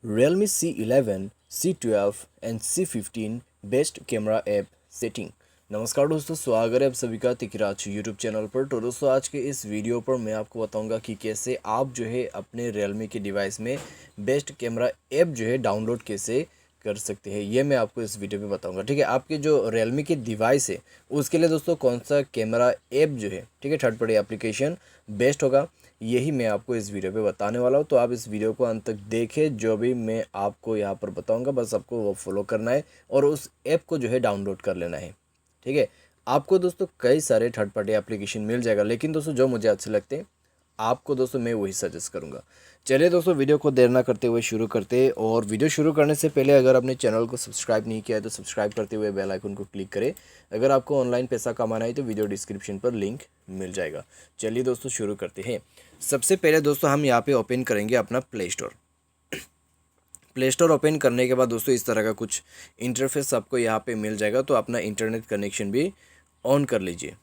Realme C11, C12 and C15 best camera app setting. नमस्कार दोस्तों, स्वागत है आप सभी का तिकराज यूट्यूब चैनल पर। तो दोस्तों आज के इस वीडियो पर मैं आपको बताऊंगा कि कैसे आप जो है अपने Realme के डिवाइस में बेस्ट कैमरा ऐप जो है डाउनलोड कैसे कर सकते हैं, ये मैं आपको इस वीडियो में बताऊंगा। ठीक है, आपके जो Realme के डिवाइस है उसके लिए दोस्तों कौन सा कैमरा ऐप जो है, ठीक है, थर्ड पार्टी एप्लीकेशन बेस्ट होगा, यही मैं आपको इस वीडियो पे बताने वाला हूँ। तो आप इस वीडियो को अंत तक देखें, जो भी मैं आपको यहाँ पर बताऊँगा बस आपको वो फॉलो करना है और उस ऐप को जो है डाउनलोड कर लेना है। ठीक है, आपको दोस्तों कई सारे थर्ड पार्टी एप्लीकेशन मिल जाएगा, लेकिन दोस्तों जो मुझे अच्छे लगते हैं आपको दोस्तों मैं वही सजेस्ट करूंगा। चलिए दोस्तों वीडियो को देर ना करते हुए शुरू करते हैं। और वीडियो शुरू करने से पहले अगर आपने चैनल को सब्सक्राइब नहीं किया है तो सब्सक्राइब करते हुए बेल आइकन को क्लिक करें। अगर आपको ऑनलाइन पैसा कमाना है तो वीडियो डिस्क्रिप्शन पर लिंक मिल जाएगा। चलिए दोस्तों शुरू करते हैं। सबसे पहले दोस्तों हम यहाँ पे ओपन करेंगे अपना प्ले स्टोर ओपन करने के बाद दोस्तों इस तरह का कुछ इंटरफेस आपको यहाँ पे मिल जाएगा। तो अपना इंटरनेट कनेक्शन भी ऑन कर लीजिए।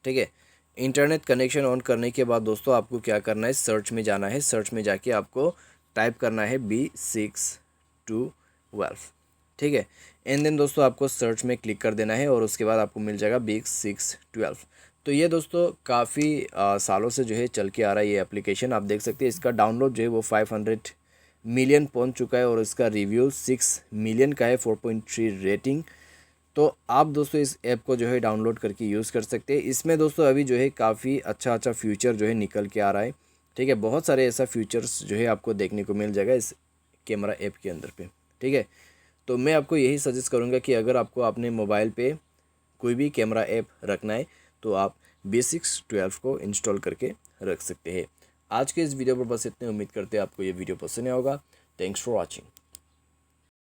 ठीक है, इंटरनेट कनेक्शन ऑन करने के बाद दोस्तों आपको क्या करना है, सर्च में जाना है। सर्च में जाके आपको टाइप करना है B612। ठीक है, एंड देन दोस्तों आपको सर्च में क्लिक कर देना है और उसके बाद आपको मिल जाएगा B612। तो ये दोस्तों काफ़ी सालों से जो है चल के आ रहा है ये एप्लीकेशन। आप देख सकते हैं इसका डाउनलोड जो है वो 500 मिलियन पहुंच चुका है और इसका रिव्यू 6 मिलियन का है, 4.3 रेटिंग। तो आप दोस्तों इस ऐप को जो है डाउनलोड करके यूज़ कर सकते हैं। इसमें दोस्तों अभी जो है काफ़ी अच्छा फ्यूचर जो है निकल के आ रहा है। ठीक है, बहुत सारे ऐसा फीचर्स जो है आपको देखने को मिल जाएगा इस कैमरा ऐप के अंदर पे। ठीक है, तो मैं आपको यही सजेस्ट करूँगा कि अगर आपको अपने मोबाइल पे कोई भी कैमरा ऐप रखना है तो आप B612 को इंस्टॉल करके रख सकते हैं। आज के इस वीडियो पर बस इतने। उम्मीद करते हैं आपको ये वीडियो पसंद आया होगा। Thanks for watching.